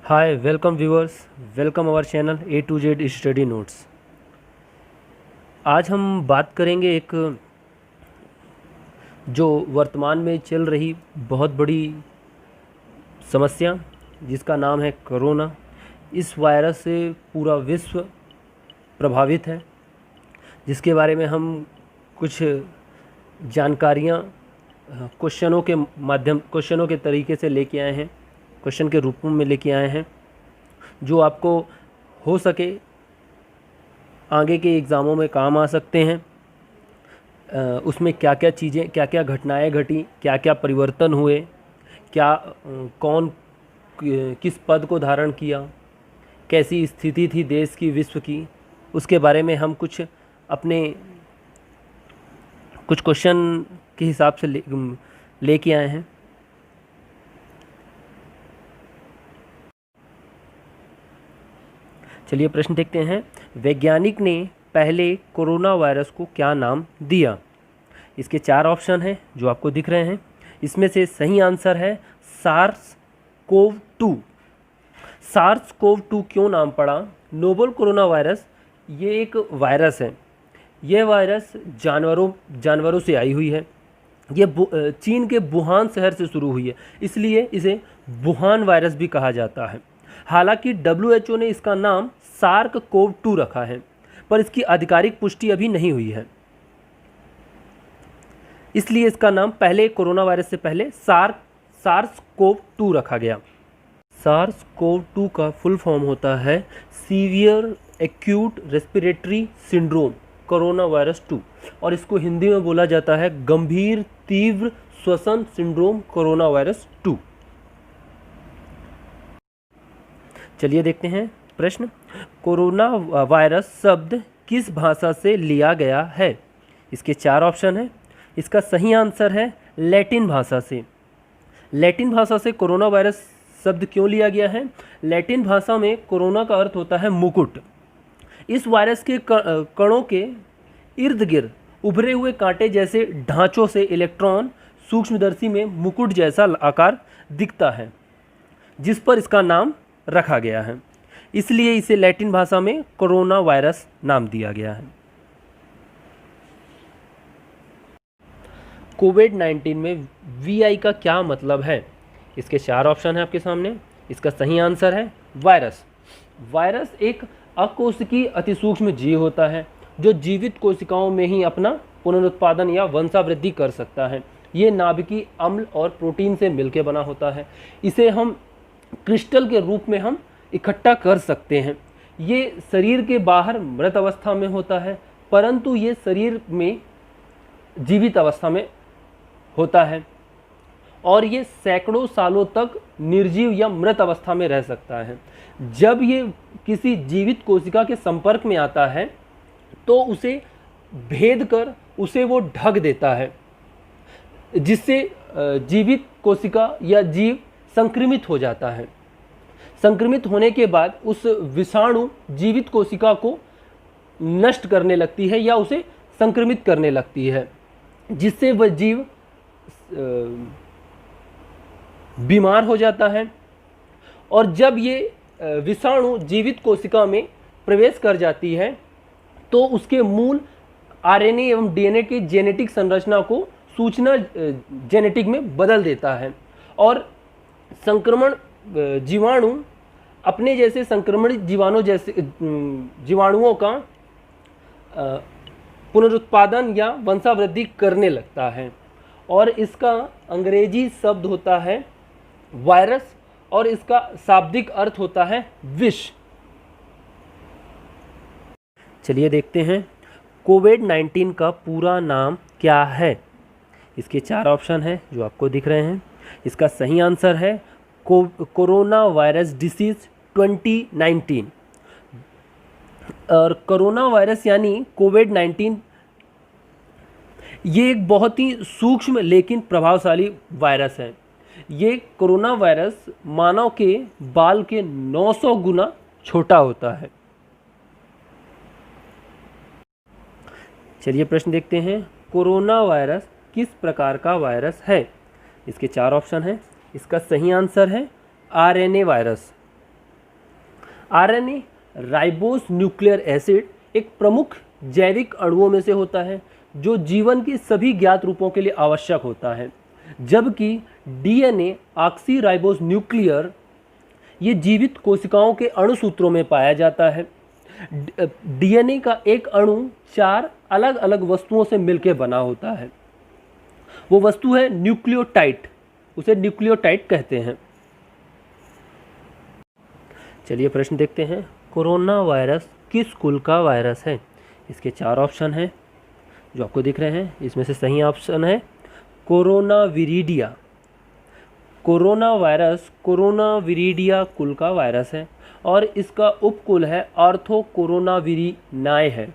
Hi, welcome viewers, welcome our channel A to Z study notes. आज हम बात करेंगे एक जो वर्तमान में चल रही बहुत बड़ी समस्या जिसका नाम है कोरोना। इस वायरस से पूरा विश्व प्रभावित है, जिसके बारे में हम कुछ जानकारियाँ क्वेश्चनों के तरीके से लेके आए हैं, क्वेश्चन के रूप में लेके आए हैं, जो आपको हो सके आगे के एग्ज़ामों में काम आ सकते हैं। उसमें क्या क्या चीज़ें, क्या क्या घटनाएं घटी, क्या क्या परिवर्तन हुए, कौन किस पद को धारण किया, कैसी स्थिति थी देश की, विश्व की, उसके बारे में हम कुछ क्वेश्चन के हिसाब से लेके आए हैं। चलिए प्रश्न देखते हैं। वैज्ञानिक ने पहले कोरोना वायरस को क्या नाम दिया? इसके 4 ऑप्शन हैं जो आपको दिख रहे हैं। इसमें से सही आंसर है सार्स कोव 2। सार्स कोव 2 क्यों नाम पड़ा? नोवल कोरोना वायरस ये एक वायरस है। यह वायरस जानवरों से आई हुई है। ये चीन के वुहान शहर से शुरू हुई है, इसलिए इसे वुहान वायरस भी कहा जाता है। हालांकि WHO ने इसका नाम सार्क कोव 2 रखा है, पर इसकी आधिकारिक पुष्टि अभी नहीं हुई है, इसलिए इसका नाम पहले कोरोना वायरस से पहले सार्स कोव 2 रखा गया। सार्स कोव 2 का फुल फॉर्म होता है severe acute respiratory syndrome corona virus 2, और इसको हिंदी में बोला जाता है गंभीर तीव्र श्वसन सिंड्रोम कोरोना वायरस 2। चलिए देखते हैं प्रश्न। कोरोना वायरस शब्द किस भाषा से लिया गया है? इसके 4 ऑप्शन हैं। इसका सही आंसर है लैटिन भाषा से। लैटिन भाषा से कोरोना वायरस शब्द क्यों लिया गया है? लैटिन भाषा में कोरोना का अर्थ होता है मुकुट। इस वायरस के कणों के इर्द गिर्द उभरे हुए कांटे जैसे ढांचों से इलेक्ट्रॉन सूक्ष्मदर्शी में मुकुट जैसा आकार दिखता है, जिस पर इसका नाम रखा गया है, इसलिए इसे लैटिन भाषा में कोरोना वायरस नाम दिया गया है। कोविड-19 में VI का क्या मतलब है? इसके 4 ऑप्शन है आपके सामने। इसका सही आंसर है वायरस। वायरस एक अकोशिकीय अतिसूक्ष्म जीव होता है जो जीवित कोशिकाओं में ही अपना पुनरुत्पादन या वंशावृद्धि कर सकता है। ये नाभिकीय अम्ल और प्रोटीन से मिलकर बना होता है। इसे हम क्रिस्टल के रूप में हम इकट्ठा कर सकते हैं। ये शरीर के बाहर मृत अवस्था में होता है, परंतु ये शरीर में जीवित अवस्था में होता है, और ये सैकड़ों सालों तक निर्जीव या मृत अवस्था में रह सकता है। जब ये किसी जीवित कोशिका के संपर्क में आता है तो उसे भेद कर उसे वो ढक देता है, जिससे जीवित कोशिका या जीव संक्रमित हो जाता है। संक्रमित होने के बाद उस विषाणु जीवित कोशिका को नष्ट करने लगती है या उसे संक्रमित करने लगती है, जिससे वह जीव बीमार हो जाता है। और जब ये विषाणु जीवित कोशिका में प्रवेश कर जाती है तो उसके मूल RNA एवं DNA की जेनेटिक संरचना को सूचना जेनेटिक में बदल देता है, और संक्रमण जीवाणु अपने जैसे संक्रमणित जीवाणुओं का पुनरुत्पादन या वंशावृद्धि करने लगता है, और इसका अंग्रेजी शब्द होता है वायरस, और इसका शाब्दिक अर्थ होता है विष। चलिए देखते हैं कोविड-19 का पूरा नाम क्या है। इसके 4 ऑप्शन हैं जो आपको दिख रहे हैं। इसका सही आंसर है कोरोना वायरस डिसीज 2019। और कोरोना वायरस यानी कोविड-19 ये एक बहुत ही सूक्ष्म लेकिन प्रभावशाली वायरस है। ये कोरोना वायरस मानव के बाल के 900 गुना छोटा होता है। चलिए प्रश्न देखते हैं। कोरोना वायरस किस प्रकार का वायरस है? इसके 4 ऑप्शन हैं। इसका सही आंसर है RNA virus. RNA ribose nuclear acid एक प्रमुख जैविक अणुओं में से होता है जो जीवन की सभी ज्ञात रूपों के लिए आवश्यक होता है, जबकि डीएनए ऑक्सी राइबोस न्यूक्लियर ये जीवित कोशिकाओं के अणुसूत्रों में पाया जाता है। डीएनए का एक अणु 4 अलग अलग वस्तुओं से मिलकर बना होता है। वो वस्तु है न्यूक्लियोटाइड, उसे न्यूक्लियोटाइड कहते हैं। चलिए प्रश्न देखते हैं, कोरोना वायरस किस कुल का वायरस है? इसके 4 ऑप्शन हैं जो आपको दिख रहे हैं। इसमें से सही ऑप्शन है कोरोना विरिडिया। कोरोना वायरस कोरोना विरिडिया कुल का वायरस है और इसका उपकुल है ऑर्थो कोरोना विरिनाए है।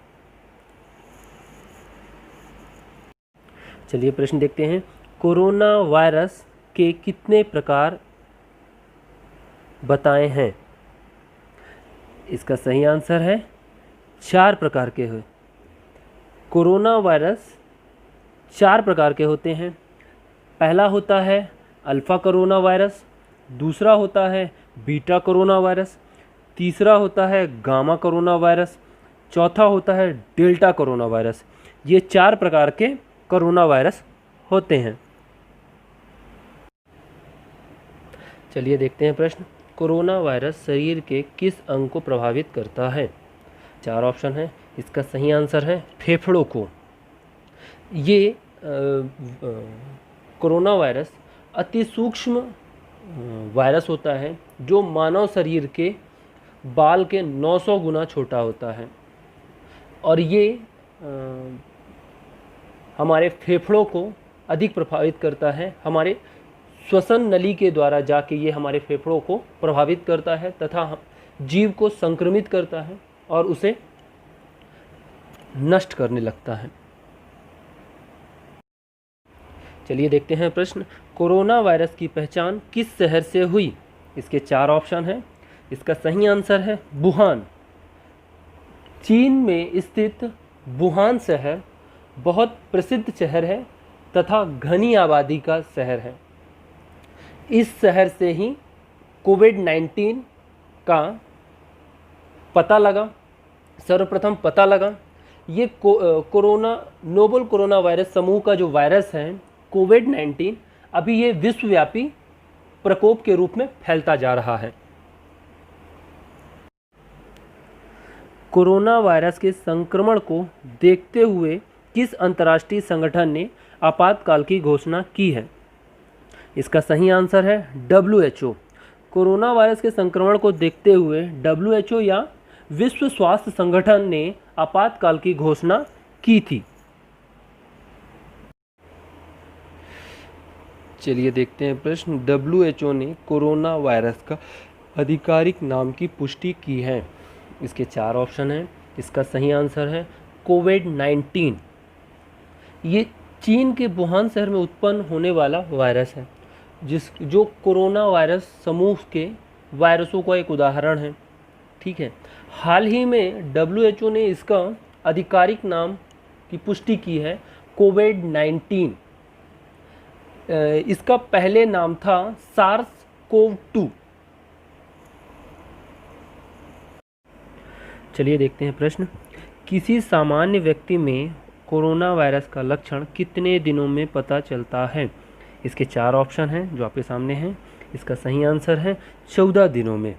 चलिए प्रश्न देखते हैं, कोरोना वायरस के कितने प्रकार बताए हैं? इसका सही आंसर है 4 प्रकार के हैं। कोरोना वायरस 4 प्रकार के होते हैं। पहला होता है अल्फ़ा कोरोना वायरस, दूसरा होता है बीटा कोरोना वायरस, तीसरा होता है गामा कोरोना वायरस, चौथा होता है डेल्टा कोरोना वायरस। ये 4 प्रकार के कोरोना वायरस होते हैं। चलिए देखते हैं प्रश्न, कोरोना वायरस शरीर के किस अंग को प्रभावित करता है? 4 ऑप्शन है। इसका सही आंसर है फेफड़ों को। ये कोरोना वायरस अति सूक्ष्म वायरस होता है जो मानव शरीर के बाल के 900 गुना छोटा होता है और ये हमारे फेफड़ों को अधिक प्रभावित करता है। हमारे श्वसन नली के द्वारा जाके ये हमारे फेफड़ों को प्रभावित करता है तथा जीव को संक्रमित करता है और उसे नष्ट करने लगता है। चलिए देखते हैं प्रश्न, कोरोना वायरस की पहचान किस शहर से हुई? इसके 4 ऑप्शन हैं। इसका सही आंसर है वुहान। चीन में स्थित वुहान शहर बहुत प्रसिद्ध शहर है तथा घनी आबादी का शहर है। इस शहर से ही कोविड-19 का पता लगा, सर्वप्रथम पता लगा। ये कोरोना नोवल कोरोना वायरस समूह का जो वायरस है कोविड-19 अभी ये विश्वव्यापी प्रकोप के रूप में फैलता जा रहा है। कोरोना वायरस के संक्रमण को देखते हुए किस अंतर्राष्ट्रीय संगठन ने आपातकाल की घोषणा की है? इसका सही आंसर है WHO। कोरोना वायरस के संक्रमण को देखते हुए WHO या विश्व स्वास्थ्य संगठन ने आपातकाल की घोषणा की थी। चलिए देखते हैं प्रश्न, WHO ने कोरोना वायरस का आधिकारिक नाम की पुष्टि की है। इसके 4 ऑप्शन हैं। इसका सही आंसर है कोविड-19। ये चीन के वुहान शहर में उत्पन्न होने वाला वायरस है जो कोरोना वायरस समूह के वायरसों का एक उदाहरण है। ठीक है, हाल ही में WHO ने इसका आधिकारिक नाम की पुष्टि की है कोविड-19। इसका पहले नाम था SARS-CoV-2। चलिए देखते हैं प्रश्न, किसी सामान्य व्यक्ति में कोरोना वायरस का लक्षण कितने दिनों में पता चलता है? इसके 4 ऑप्शन हैं जो आपके सामने हैं। इसका सही आंसर है 14 दिनों में।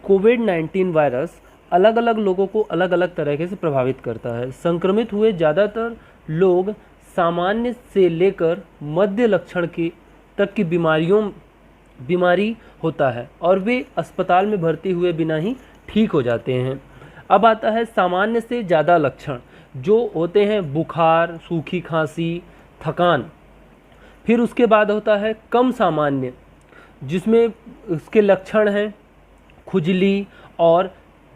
कोविड-19 वायरस अलग अलग लोगों को अलग अलग तरीके से प्रभावित करता है। संक्रमित हुए ज़्यादातर लोग सामान्य से लेकर मध्य लक्षण की तक की बीमारी होता है और वे अस्पताल में भर्ती हुए बिना ही ठीक हो जाते हैं। अब आता है सामान्य से ज़्यादा लक्षण जो होते हैं बुखार, सूखी खांसी, थकान। फिर उसके बाद होता है कम सामान्य जिसमें उसके लक्षण हैं खुजली और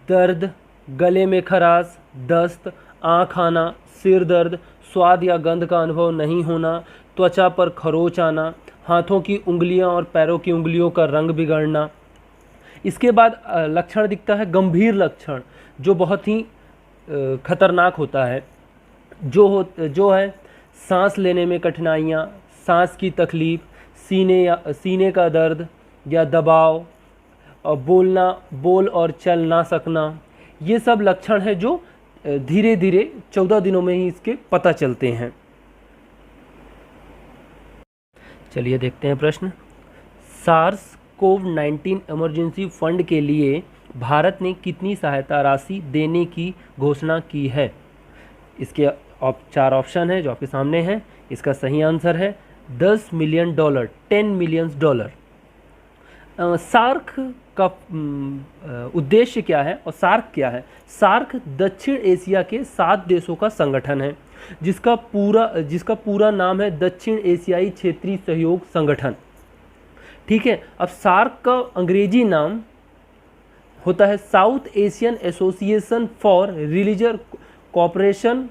दर्द, गले में खराश, दस्त, आँख आना, सिर दर्द, स्वाद या गंध का अनुभव नहीं होना, त्वचा पर खरोंच आना, हाथों की उंगलियां और पैरों की उंगलियों का रंग बिगड़ना। इसके बाद लक्षण दिखता है गंभीर लक्षण जो बहुत ही खतरनाक होता है, जो है सांस लेने में बोल और चल ना सकना, ये सब लक्षण है जो धीरे धीरे 14 दिनों में ही इसके पता चलते हैं। चलिए देखते हैं प्रश्न। सार्स कोव-19 इमरजेंसी फंड के लिए भारत ने कितनी सहायता राशि देने की घोषणा की है? इसके 4 ऑप्शन है जो आपके सामने हैं। इसका सही आंसर है $10 मिलियन, $10 मिलियन। सार्क का उद्देश्य क्या है और सार्क क्या है? सार्क दक्षिण एशिया के 7 देशों का संगठन है जिसका पूरा नाम है दक्षिण एशियाई क्षेत्रीय सहयोग संगठन। ठीक है, अब सार्क का अंग्रेजी नाम होता है south Asian association for religious cooperation.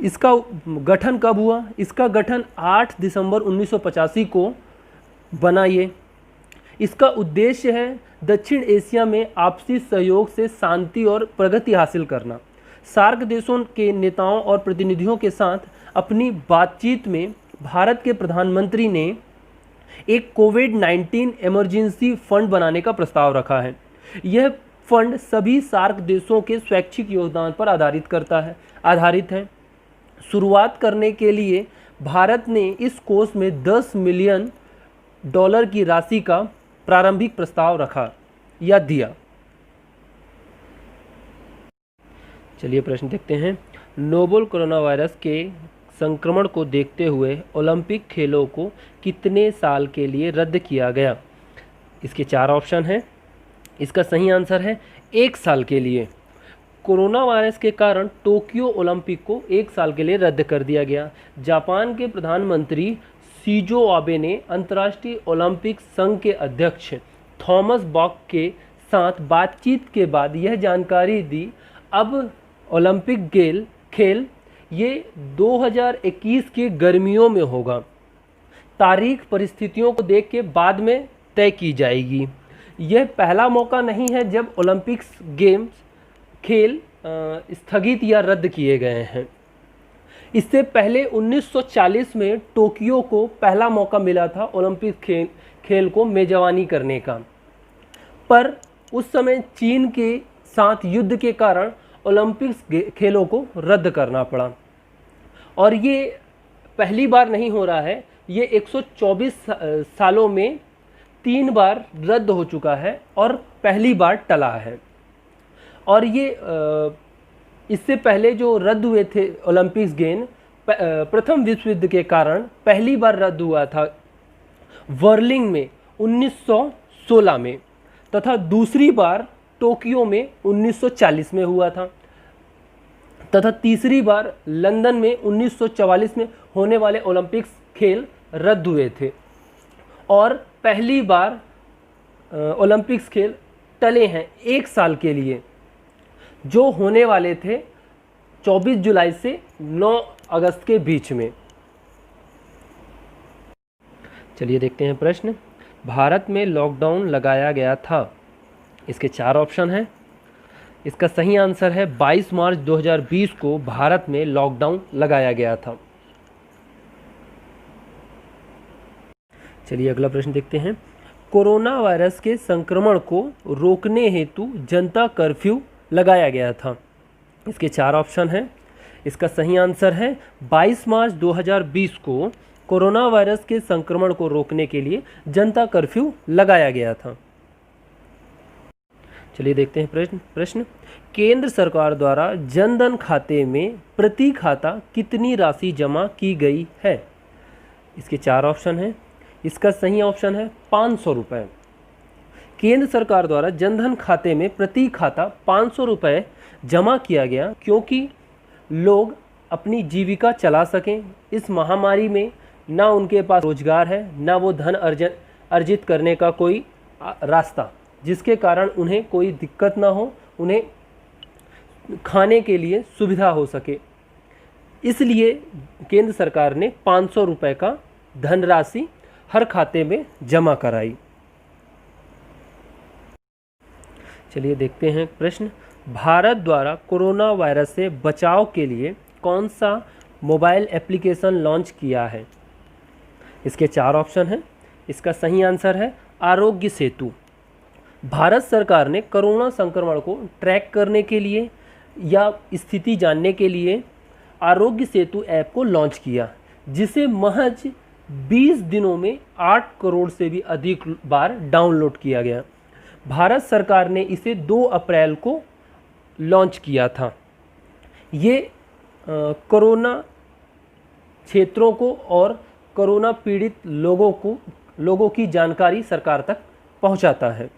इसका गठन कब हुआ? इसका गठन 8 दिसंबर 1985 को बना। ये इसका उद्देश्य है दक्षिण एशिया में आपसी सहयोग से शांति और प्रगति हासिल करना। सार्क देशों के नेताओं और प्रतिनिधियों के साथ अपनी बातचीत में भारत के प्रधानमंत्री ने एक कोविड-19 इमरजेंसी फंड बनाने का प्रस्ताव रखा है। यह फंड सभी सार्क देशों के स्वैच्छिक योगदान पर आधारित है। शुरुआत करने के लिए भारत ने इस कोष में $10 मिलियन की राशि का प्रारंभिक प्रस्ताव रखा या दिया। चलिए प्रश्न देखते हैं। नोवेल कोरोना वायरस के संक्रमण को देखते हुए ओलंपिक खेलों को कितने साल के लिए रद्द किया गया? इसके 4 ऑप्शन हैं। इसका सही आंसर है 1 साल के लिए। कोरोना वायरस के कारण टोक्यो ओलंपिक को 1 साल के लिए रद्द कर दिया गया। जापान के प्रधानमंत्री शिंजो आबे ने अंतर्राष्ट्रीय ओलंपिक संघ के अध्यक्ष थॉमस बॉक के साथ बातचीत के बाद यह जानकारी दी। अब ओलंपिक खेल ये 2021 के गर्मियों में होगा। तारीख परिस्थितियों को देख के बाद में तय की जाएगी। यह पहला मौका नहीं है जब ओलंपिक्स खेल स्थगित या रद्द किए गए हैं। इससे पहले 1940 में टोक्यो को पहला मौका मिला था ओलंपिक खेल को मेजबानी करने का, पर उस समय चीन के साथ युद्ध के कारण ओलंपिक्स खेलों को रद्द करना पड़ा। और ये पहली बार नहीं हो रहा है, ये 124 सालों में 3 बार रद्द हो चुका है और पहली बार टला है। और ये इससे पहले जो रद्द हुए थे ओलंपिक्स गेम प्रथम विश्व युद्ध के कारण पहली बार रद्द हुआ था बर्लिन में 1916 में, तथा दूसरी बार टोक्यो में 1940 में हुआ था, तथा तीसरी बार लंदन में 1944 में होने वाले ओलंपिक्स खेल रद्द हुए थे। और पहली बार ओलंपिक्स खेल टले हैं 1 साल के लिए, जो होने वाले थे 24 जुलाई से 9 अगस्त के बीच में। चलिए देखते हैं प्रश्न। भारत में लॉकडाउन लगाया गया था। इसके 4 ऑप्शन हैं। इसका सही आंसर है 22 मार्च 2020 को भारत में लॉकडाउन लगाया गया था। चलिए अगला प्रश्न देखते हैं। कोरोना वायरस के संक्रमण को रोकने हेतु जनता कर्फ्यू लगाया गया था। इसके 4 ऑप्शन हैं। इसका सही आंसर है 22 मार्च 2020 को कोरोना वायरस के संक्रमण को रोकने के लिए जनता कर्फ्यू लगाया गया था। चलिए देखते हैं प्रश्न। केंद्र सरकार द्वारा जनधन खाते में प्रति खाता कितनी राशि जमा की गई है? इसके 4 ऑप्शन हैं। इसका सही ऑप्शन है 500 रुपये। केंद्र सरकार द्वारा जनधन खाते में प्रति खाता 500 रुपये जमा किया गया, क्योंकि लोग अपनी जीविका चला सकें। इस महामारी में ना उनके पास रोजगार है, ना वो धन अर्जित करने का कोई रास्ता, जिसके कारण उन्हें कोई दिक्कत ना हो, उन्हें खाने के लिए सुविधा हो सके। इसलिए केंद्र सरकार ने 500 रुपये का धनराशि हर खाते में जमा कराई। चलिए देखते हैं प्रश्न। भारत द्वारा कोरोना वायरस से बचाव के लिए कौन सा मोबाइल एप्लीकेशन लॉन्च किया है? इसके 4 ऑप्शन हैं। इसका सही आंसर है आरोग्य सेतु। भारत सरकार ने कोरोना संक्रमण को ट्रैक करने के लिए या स्थिति जानने के लिए आरोग्य सेतु ऐप को लॉन्च किया, जिसे महज 20 दिनों में 8 करोड़ से भी अधिक बार डाउनलोड किया गया। भारत सरकार ने इसे 2 अप्रैल को लॉन्च किया था। ये कोरोना क्षेत्रों को और कोरोना पीड़ित लोगों की जानकारी सरकार तक पहुंचाता है।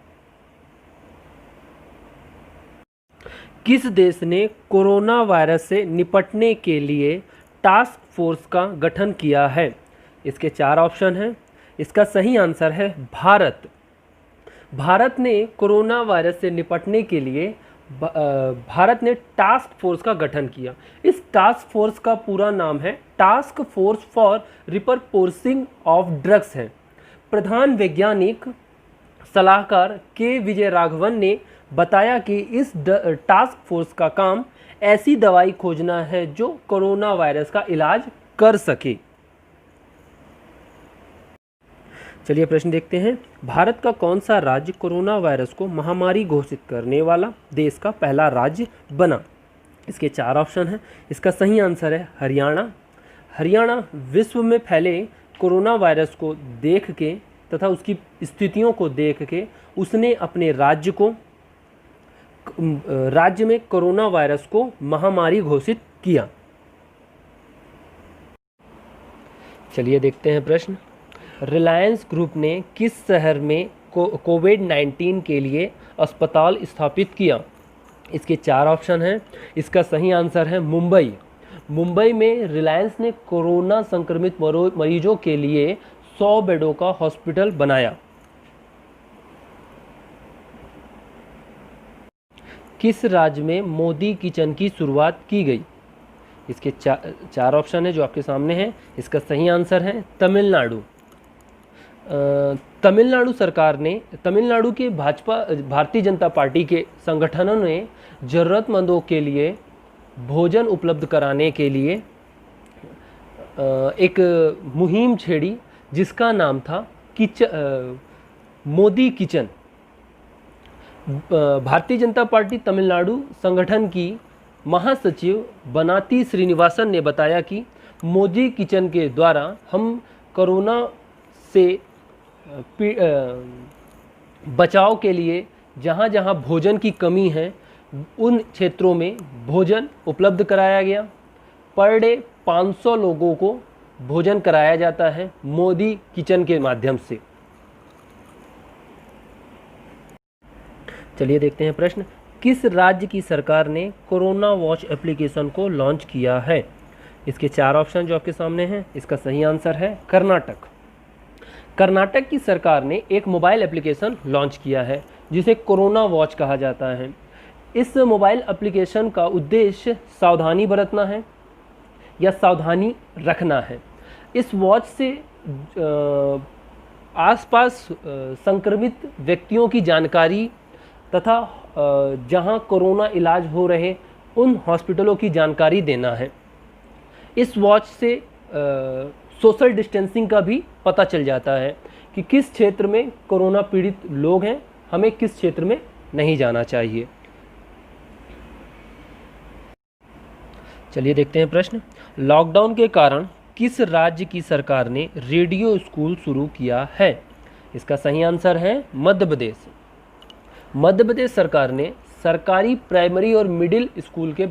किस देश ने कोरोना वायरस से निपटने के लिए टास्क फोर्स का गठन किया है? इसके 4 ऑप्शन हैं। इसका सही आंसर है भारत। भारत ने कोरोना वायरस से निपटने के लिए भारत ने टास्क फोर्स का गठन किया। इस टास्क फोर्स का पूरा नाम है task force for repurposing of drugs है। प्रधान वैज्ञानिक सलाहकार के विजय राघवन ने बताया कि इस टास्क फोर्स का काम ऐसी दवाई खोजना है जो कोरोना वायरस का इलाज कर सके। चलिए प्रश्न देखते हैं। भारत का कौन सा राज्य कोरोना वायरस को महामारी घोषित करने वाला देश का पहला राज्य बना? इसके 4 ऑप्शन हैं। इसका सही आंसर है हरियाणा। हरियाणा विश्व में फैले कोरोना वायरस को देख के तथा उसकी स्थितियों को देख के उसने अपने राज्य में कोरोना वायरस को महामारी घोषित किया। चलिए देखते हैं प्रश्न। रिलायंस ग्रुप ने किस शहर में कोविड-19 के लिए अस्पताल स्थापित किया? इसके 4 ऑप्शन हैं। इसका सही आंसर है मुंबई। मुंबई में रिलायंस ने कोरोना संक्रमित मरीजों के लिए 100 बेडों का हॉस्पिटल बनाया। किस राज्य में मोदी किचन की शुरुआत की गई? इसके 4 ऑप्शन है जो आपके सामने हैं। इसका सही आंसर है तमिलनाडु। तमिलनाडु के भारतीय जनता पार्टी के संगठनों ने ज़रूरतमंदों के लिए भोजन उपलब्ध कराने के लिए एक मुहिम छेड़ी, जिसका नाम था मोदी किचन। भारतीय जनता पार्टी तमिलनाडु संगठन की महासचिव बनाती श्रीनिवासन ने बताया कि मोदी किचन के द्वारा हम कोरोना से बचाव के लिए जहाँ जहाँ भोजन की कमी है उन क्षेत्रों में भोजन उपलब्ध कराया गया। पर डे 500 लोगों को भोजन कराया जाता है मोदी किचन के माध्यम से। चलिए देखते हैं प्रश्न। किस राज्य की सरकार ने कोरोना वॉच एप्लीकेशन को लॉन्च किया है? इसके 4 ऑप्शन जो आपके सामने हैं। इसका सही आंसर है कर्नाटक। कर्नाटक की सरकार ने एक मोबाइल एप्लीकेशन लॉन्च किया है जिसे कोरोना वॉच कहा जाता है। इस मोबाइल एप्लीकेशन का उद्देश्य सावधानी बरतना है या सावधानी रखना है। इस वॉच से आसपास संक्रमित व्यक्तियों की जानकारी तथा जहां कोरोना इलाज हो रहे उन हॉस्पिटलों की जानकारी देना है। इस वॉच से सोशल डिस्टेंसिंग का भी पता चल जाता है कि किस क्षेत्र में कोरोना पीड़ित लोग हैं, हमें किस क्षेत्र में नहीं जाना चाहिए। चलिए देखते हैं प्रश्न। लॉकडाउन के कारण किस राज्य की सरकार ने रेडियो स्कूल शुरू किया है? इसका सही आंसर है मध्य प्रदेश। मध्य प्रदेश सरकार ने सरकारी प्राइमरी और मिडिल स्कूल के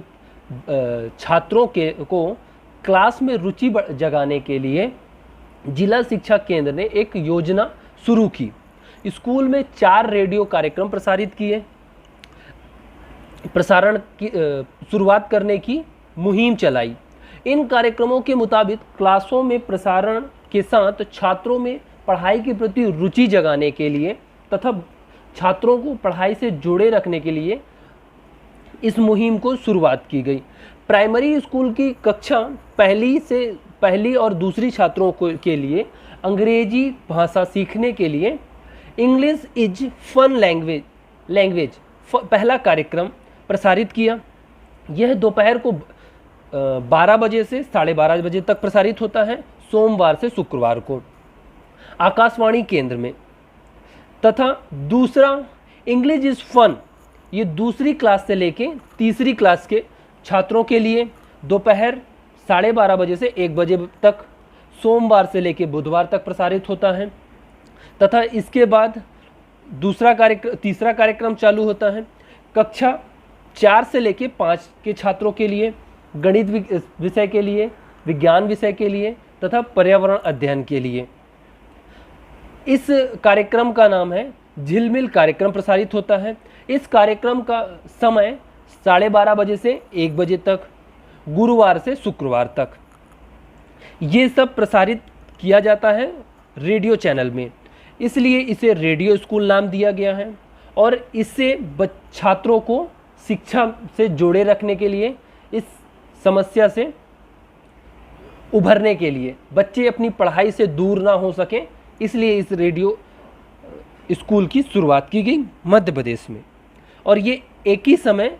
छात्रों को क्लास में रुचि जगाने के लिए जिला शिक्षा केंद्र ने एक योजना शुरू की। स्कूल में 4 रेडियो कार्यक्रम प्रसारित किए। प्रसारण की शुरुआत करने की मुहिम चलाई। इन कार्यक्रमों के मुताबिक क्लासों में प्रसारण के साथ छात्रों में पढ़ाई के प्रति रुचि जगाने के लिए तथा छात्रों को पढ़ाई से जोड़े रखने के लिए इस मुहिम को शुरुआत की गई। प्राइमरी स्कूल की कक्षा पहली और दूसरी छात्रों के लिए अंग्रेजी भाषा सीखने के लिए इंग्लिश इज फन लैंग्वेज पहला कार्यक्रम प्रसारित किया। यह दोपहर को 12 बजे से 12:30 बजे तक प्रसारित होता है, सोमवार से शुक्रवार को। आकाशवाणी केंद्र में तथा दूसरा इंग्लिश इज़ फन, ये दूसरी क्लास से लेके तीसरी क्लास के छात्रों के लिए दोपहर 12:30 बजे से 1 बजे तक सोमवार से लेके बुधवार तक प्रसारित होता है। तथा इसके बाद तीसरा कार्यक्रम चालू होता है कक्षा 4 से लेके 5 के छात्रों के लिए, गणित विषय के लिए, विज्ञान विषय के लिए तथा पर्यावरण अध्ययन के लिए। इस कार्यक्रम का नाम है झिलमिल कार्यक्रम प्रसारित होता है। इस कार्यक्रम का समय 12:30 बजे से 1 बजे तक, गुरुवार से शुक्रवार तक। ये सब प्रसारित किया जाता है रेडियो चैनल में, इसलिए इसे रेडियो स्कूल नाम दिया गया है। और इससे छात्रों को शिक्षा से जोड़े रखने के लिए, इस समस्या से उभरने के लिए, बच्चे अपनी पढ़ाई से दूर ना हो सके, इसलिए इस रेडियो स्कूल की शुरुआत की गई मध्य प्रदेश में। और ये एक ही समय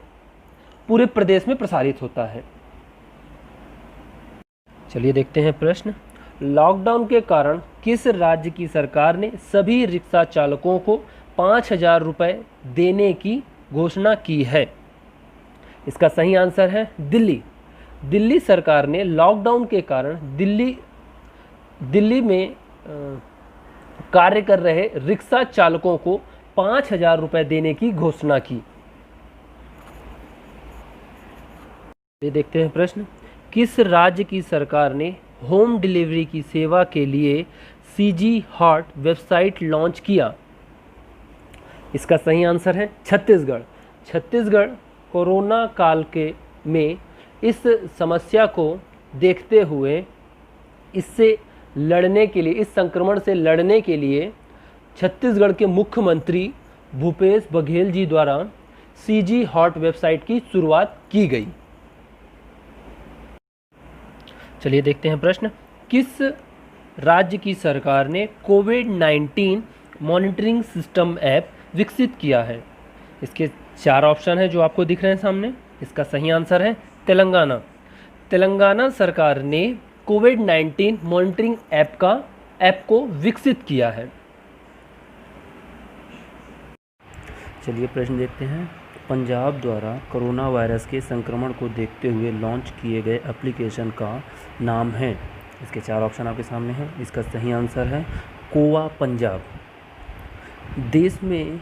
पूरे प्रदेश में प्रसारित होता है। चलिए देखते हैं प्रश्न। लॉकडाउन के कारण किस राज्य की सरकार ने सभी रिक्शा चालकों को 5,000 रुपये देने की घोषणा की है? इसका सही आंसर है दिल्ली। दिल्ली सरकार ने लॉकडाउन के कारण दिल्ली में कार्य कर रहे रिक्शा चालकों को 5,000 रुपये देने की घोषणा की। ये देखते हैं प्रश्न। किस राज्य की सरकार ने होम डिलीवरी की सेवा के लिए सीजी हॉट वेबसाइट लॉन्च किया? इसका सही आंसर है छत्तीसगढ़। छत्तीसगढ़ कोरोना काल में इस समस्या को देखते हुए, इससे लड़ने के लिए, इस संक्रमण से लड़ने के लिए छत्तीसगढ़ के मुख्यमंत्री भूपेश बघेल जी द्वारा सीजी हॉट वेबसाइट की शुरुआत की गई। चलिए देखते हैं प्रश्न। किस राज्य की सरकार ने कोविड-19 मॉनिटरिंग सिस्टम ऐप विकसित किया है? इसके 4 ऑप्शन हैं जो आपको दिख रहे हैं सामने। इसका सही आंसर है तेलंगाना। तेलंगाना सरकार ने कोविड-19 मॉनिटरिंग ऐप को विकसित किया है। चलिए प्रश्न देखते हैं। पंजाब द्वारा कोरोना वायरस के संक्रमण को देखते हुए लॉन्च किए गए एप्लीकेशन का नाम है? इसके 4 ऑप्शन आपके सामने हैं। इसका सही आंसर है कोवा पंजाब। देश में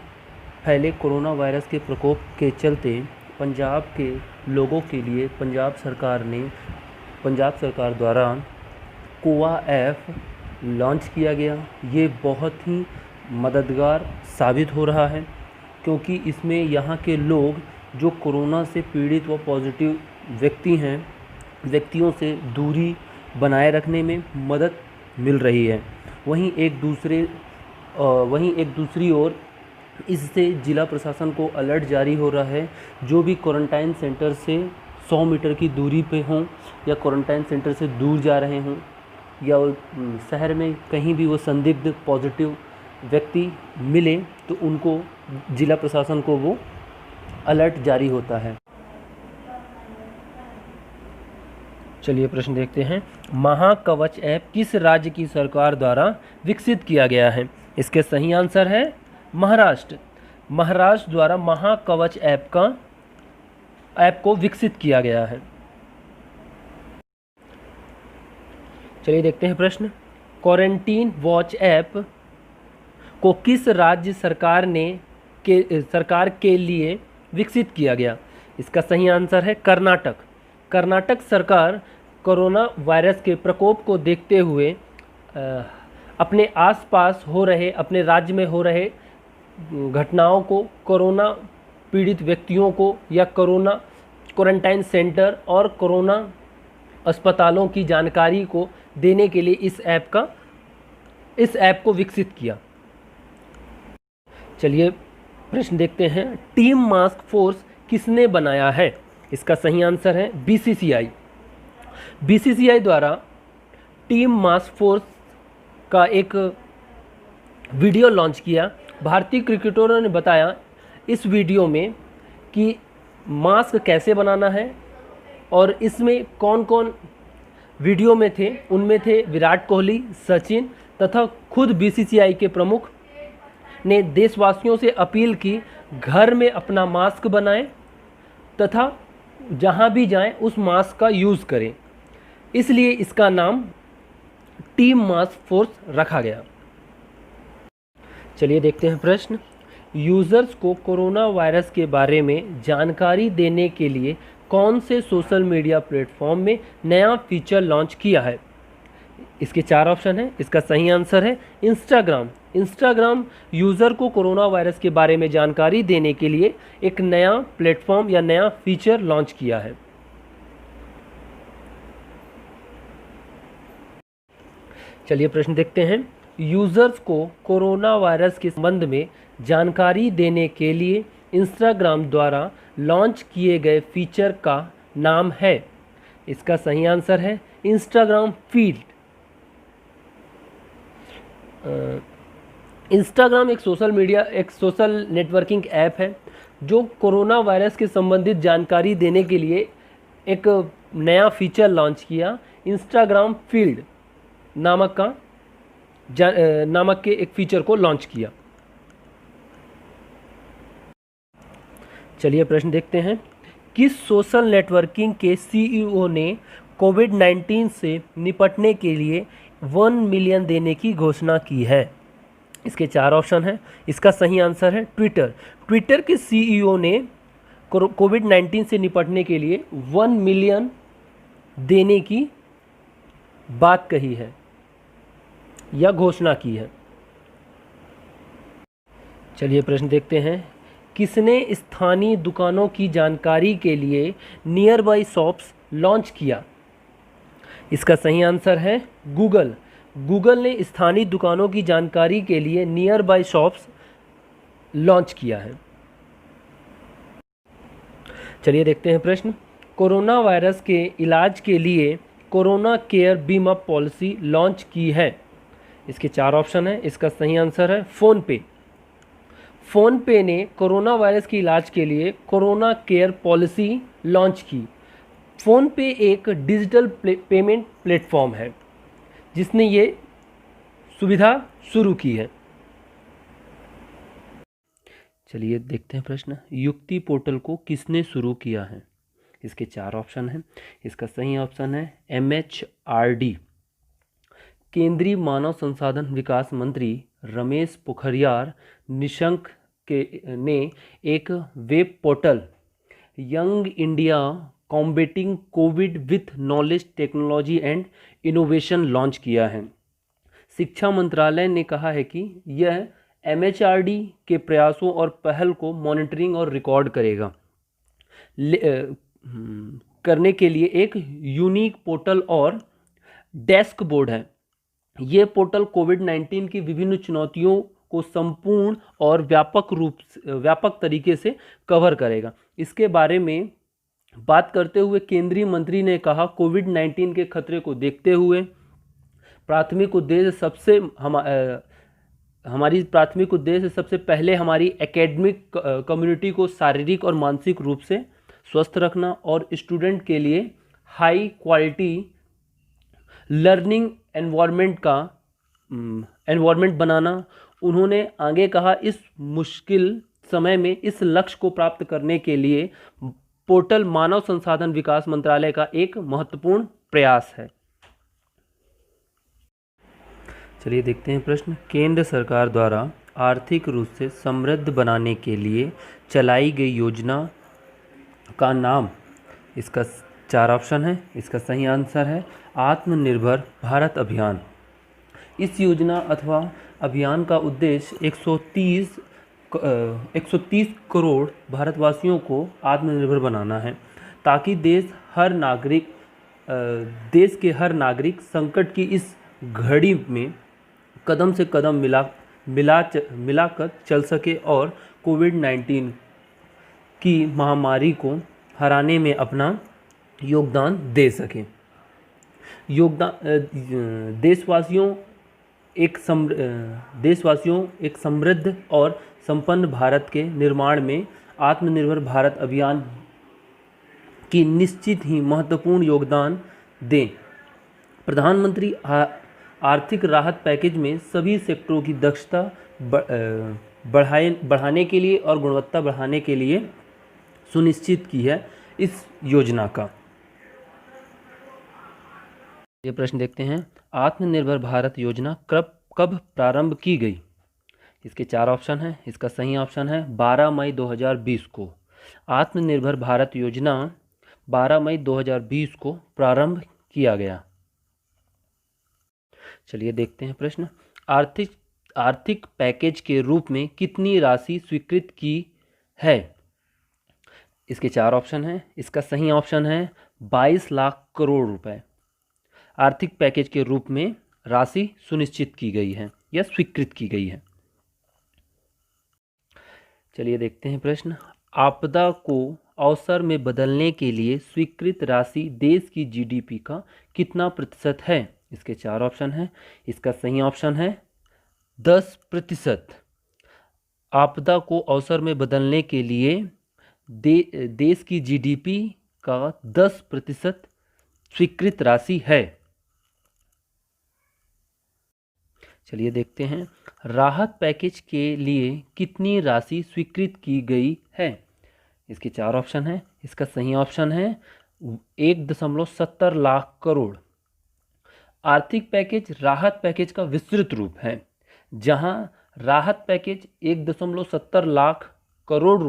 फैले कोरोना वायरस के प्रकोप के चलते पंजाब के लोगों के लिए पंजाब सरकार द्वारा कोवा ऐप लॉन्च किया गया। ये बहुत ही मददगार साबित हो रहा है, क्योंकि इसमें यहाँ के लोग जो कोरोना से पीड़ित व पॉजिटिव व्यक्तियों से दूरी बनाए रखने में मदद मिल रही है। वहीं एक दूसरी ओर इससे जिला प्रशासन को अलर्ट जारी हो रहा है। जो भी क्वारंटाइन सेंटर से 100 मीटर की दूरी पे हों या क्वारंटाइन सेंटर से दूर जा रहे हों या शहर में कहीं भी वो संदिग्ध पॉजिटिव व्यक्ति मिले तो उनको, जिला प्रशासन को वो अलर्ट जारी होता है। चलिए प्रश्न देखते हैं। महाकवच ऐप किस राज्य की सरकार द्वारा विकसित किया गया है? इसके सही आंसर है महाराष्ट्र। महाराष्ट्र द्वारा महाकवच ऐप को विकसित किया गया है। चलिए देखते हैं प्रश्न। क्वारंटीन वॉच ऐप को किस राज्य सरकार के लिए विकसित किया गया? इसका सही आंसर है कर्नाटक। कर्नाटक सरकार कोरोना वायरस के प्रकोप को देखते हुए अपने आसपास हो रहे, अपने राज्य में हो रहे घटनाओं को, कोरोना पीड़ित व्यक्तियों को या कोरोना क्वारंटाइन सेंटर और कोरोना अस्पतालों की जानकारी को देने के लिए इस ऐप को विकसित किया। चलिए प्रश्न देखते हैं। टीम मास्क फोर्स किसने बनाया है? इसका सही आंसर है बीसीसीआई। बीसीसीआई द्वारा टीम मास्क फोर्स का एक वीडियो लॉन्च किया। भारतीय क्रिकेटरों ने बताया इस वीडियो में कि मास्क कैसे बनाना है, और इसमें कौन कौन वीडियो में थे। उनमें थे विराट कोहली, सचिन तथा खुद बीसीसीआई के प्रमुख ने देशवासियों से अपील की घर में अपना मास्क बनाएं तथा जहां भी जाएं उस मास्क का यूज़ करें, इसलिए इसका नाम टीम मास्क फोर्स रखा गया। चलिए देखते हैं प्रश्न। यूज़र्स को कोरोना वायरस के बारे में जानकारी देने के लिए कौन से सोशल मीडिया प्लेटफॉर्म में नया फीचर लॉन्च किया है? इसके 4 ऑप्शन हैं। इसका सही आंसर है इंस्टाग्राम। इंस्टाग्राम यूज़र को कोरोना वायरस के बारे में जानकारी देने के लिए एक नया प्लेटफॉर्म या नया फीचर लॉन्च किया है। चलिए प्रश्न देखते हैं। यूज़र्स को कोरोना वायरस के संबंध में जानकारी देने के लिए इंस्टाग्राम द्वारा लॉन्च किए गए फीचर का नाम है। इसका सही आंसर है इंस्टाग्राम फीड। इंस्टाग्राम एक सोशल नेटवर्किंग ऐप है जो कोरोना वायरस के संबंधित जानकारी देने के लिए एक नया फीचर लॉन्च किया, इंस्टाग्राम फील्ड नामक के एक फीचर को लॉन्च किया। चलिए प्रश्न देखते हैं। किस सोशल नेटवर्किंग के सीईओ ने कोविड-19 से निपटने के लिए 1 मिलियन देने की घोषणा की है? इसके 4 ऑप्शन हैं। इसका सही आंसर है ट्विटर। ट्विटर के सीईओ ने कोविड-19 से निपटने के लिए 1 मिलियन देने की बात कही है या घोषणा की है। चलिए प्रश्न देखते हैं। किसने स्थानीय दुकानों की जानकारी के लिए नियर बाई शॉप्स लॉन्च किया? इसका सही आंसर है गूगल। गूगल ने स्थानीय दुकानों की जानकारी के लिए नियर बाई शॉप्स लॉन्च किया है। चलिए देखते हैं प्रश्न। कोरोना वायरस के इलाज के लिए कोरोना केयर बीमा पॉलिसी लॉन्च की है। इसके 4 ऑप्शन हैं। इसका सही आंसर है फ़ोनपे। फ़ोनपे ने कोरोना वायरस के इलाज के लिए कोरोना केयर पॉलिसी लॉन्च की। फ़ोनपे एक डिजिटल पेमेंट प्लेटफॉर्म है जिसने ये सुविधा शुरू की है। चलिए देखते हैं प्रश्न। युक्ति पोर्टल को किसने शुरू किया है? इसके 4 ऑप्शन हैं। इसका सही ऑप्शन है MHRD। केंद्रीय मानव संसाधन विकास मंत्री रमेश पोखरियाल निशंक ने एक web portal young India combating Covid with knowledge technology and innovation launch किया है। शिक्षा मंत्रालय ने कहा है कि यह MHRD के प्रयासों और पहल को मॉनिटरिंग और रिकॉर्ड करने के लिए एक यूनिक पोर्टल और डैशबोर्ड है। ये पोर्टल कोविड-19 की विभिन्न चुनौतियों को संपूर्ण और व्यापक तरीके से कवर करेगा। इसके बारे में बात करते हुए केंद्रीय मंत्री ने कहा, कोविड-19 के खतरे को देखते हुए हमारी प्राथमिक उद्देश्य सबसे पहले हमारी एकेडमिक कम्युनिटी को शारीरिक और मानसिक रूप से स्वस्थ रखना और स्टूडेंट के लिए हाई क्वालिटी लर्निंग एनवायरनमेंट बनाना। उन्होंने आगे कहा, इस मुश्किल समय में इस लक्ष्य को प्राप्त करने के लिए पोर्टल मानव संसाधन विकास मंत्रालय का एक महत्वपूर्ण प्रयास है। चलिए देखते हैं प्रश्न। केंद्र सरकार द्वारा आर्थिक रूप से समृद्ध बनाने के लिए चलाई गई योजना का नाम? इसका 4 ऑप्शन है। इसका सही आंसर है आत्मनिर्भर भारत अभियान। इस योजना अथवा अभियान का उद्देश्य 130 करोड़ भारतवासियों को आत्मनिर्भर बनाना है ताकि देश के हर नागरिक संकट की इस घड़ी में कदम से कदम मिलाकर चल सके और कोविड-19 की महामारी को हराने में अपना योगदान दे सके। देशवासियों एक समृद्ध और संपन्न भारत के निर्माण में आत्मनिर्भर भारत अभियान की निश्चित ही महत्वपूर्ण योगदान दें। प्रधानमंत्री आर्थिक राहत पैकेज में सभी सेक्टरों की दक्षता बढ़ाने के लिए और गुणवत्ता बढ़ाने के लिए सुनिश्चित की है इस योजना का? ये प्रश्न देखते हैं, आत्मनिर्भर भारत योजना कब प्रारंभ की गई? इसके 4 ऑप्शन हैं। इसका सही ऑप्शन है 12 मई 2020 को। आत्मनिर्भर भारत योजना 12 मई 2020 को प्रारंभ किया गया। चलिए देखते हैं प्रश्न, आर्थिक पैकेज के रूप में कितनी राशि स्वीकृत की है? इसके 4 ऑप्शन हैं। इसका सही ऑप्शन है 22 लाख करोड़ रुपए आर्थिक पैकेज के रूप में राशि सुनिश्चित की गई है या स्वीकृत की गई है। चलिए देखते हैं प्रश्न, आपदा को अवसर में बदलने के लिए स्वीकृत राशि देश की जीडीपी का कितना प्रतिशत है? इसके 4 ऑप्शन हैं। इसका सही ऑप्शन है 10%। आपदा को अवसर में बदलने के लिए देश की जीडीपी का 10% स्वीकृत राशि है। चलिए देखते हैं, राहत पैकेज के लिए कितनी राशि स्वीकृत की गई है? इसके 4 ऑप्शन हैं। इसका सही ऑप्शन है 1.70 लाख करोड़। आर्थिक पैकेज राहत पैकेज का विस्तृत रूप है। जहां राहत पैकेज 1.70 लाख करोड़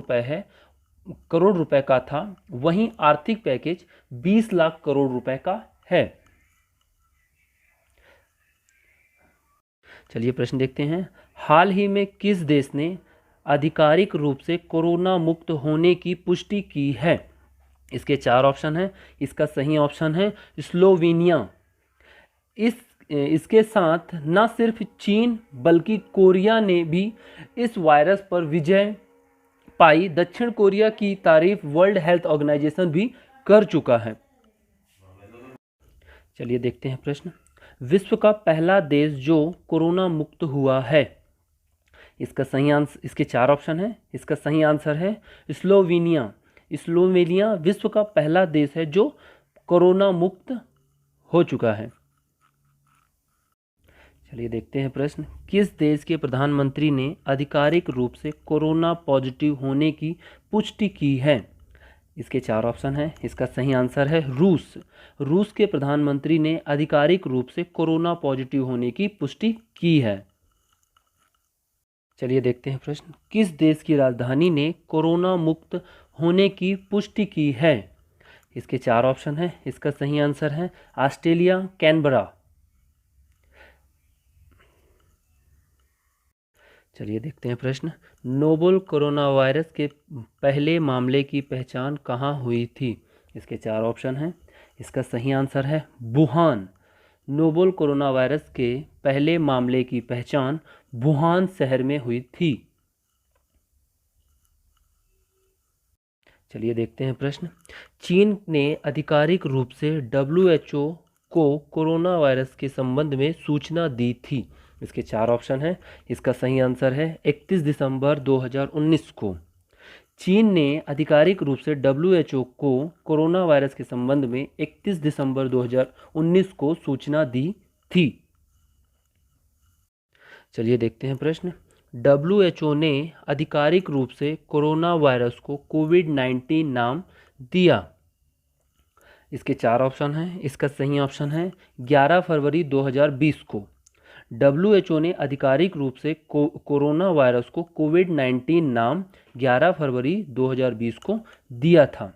रुपए का था, वहीं आर्थिक पैकेज 20 लाख करोड़ रुपए का है। चलिए प्रश्न देखते हैं, हाल ही में किस देश ने आधिकारिक रूप से कोरोना मुक्त होने की पुष्टि की है? इसके 4 ऑप्शन हैं। इसका सही ऑप्शन है स्लोवेनिया। इसके साथ न सिर्फ चीन बल्कि कोरिया ने भी इस वायरस पर विजय पाई। दक्षिण कोरिया की तारीफ वर्ल्ड हेल्थ ऑर्गेनाइजेशन भी कर चुका है। चलिए देखते हैं प्रश्न, विश्व का पहला देश जो कोरोना मुक्त हुआ है? इसका सही आंसर, इसके 4 ऑप्शन हैं। इसका सही आंसर है स्लोवेनिया। स्लोवेनिया विश्व का पहला देश है जो कोरोना मुक्त हो चुका है। चलिए देखते हैं प्रश्न, किस देश के प्रधानमंत्री ने आधिकारिक रूप से कोरोना पॉजिटिव होने की पुष्टि की है? इसके 4 ऑप्शन हैं। इसका सही आंसर है रूस। रूस के प्रधानमंत्री ने आधिकारिक रूप से कोरोना पॉजिटिव होने की पुष्टि की है। चलिए देखते हैं प्रश्न, किस देश की राजधानी ने कोरोना मुक्त होने की पुष्टि की है? इसके 4 ऑप्शन हैं। इसका सही आंसर है ऑस्ट्रेलिया, कैनबरा। चलिए देखते हैं प्रश्न, नोवेल कोरोना वायरस के पहले मामले की पहचान कहाँ हुई थी? इसके 4 ऑप्शन हैं। इसका सही आंसर है वुहान। नोवेल कोरोना वायरस के पहले मामले की पहचान वुहान शहर में हुई थी। चलिए देखते हैं प्रश्न, चीन ने आधिकारिक रूप से WHO को कोरोना वायरस के संबंध में सूचना दी थी। इसके 4 ऑप्शन हैं। इसका सही आंसर है 31 दिसंबर 2019 को। चीन ने आधिकारिक रूप से WHO को कोरोना वायरस के संबंध में 31 दिसंबर 2019 को सूचना दी थी। चलिए देखते हैं प्रश्न, WHO ने आधिकारिक रूप से कोरोना वायरस को कोविड-19 नाम दिया। इसके 4 ऑप्शन हैं। इसका सही ऑप्शन है 11 फरवरी 2020 को। WHO ने आधिकारिक रूप से कोरोना वायरस को कोविड-19 नाम 11 फरवरी 2020 को दिया था।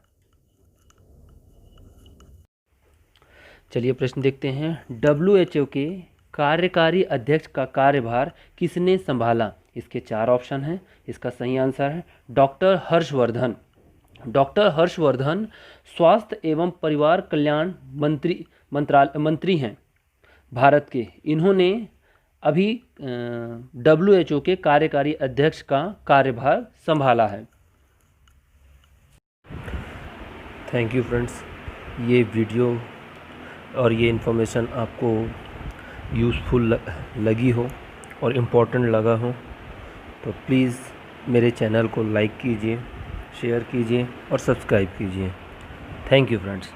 चलिए प्रश्न देखते हैं, WHO के कार्यकारी अध्यक्ष का कार्यभार किसने संभाला? इसके 4 ऑप्शन हैं। इसका सही आंसर है डॉक्टर हर्षवर्धन। डॉक्टर हर्षवर्धन स्वास्थ्य एवं परिवार कल्याण मंत्री हैं भारत के। इन्होंने अभी WHO के कार्यकारी अध्यक्ष का कार्यभार संभाला है। थैंक यू फ्रेंड्स, ये वीडियो और ये इन्फॉर्मेशन आपको यूज़फुल लगी हो और इम्पोर्टेंट लगा हो तो प्लीज़ मेरे चैनल को लाइक कीजिए, शेयर कीजिए और सब्सक्राइब कीजिए। Thank you friends.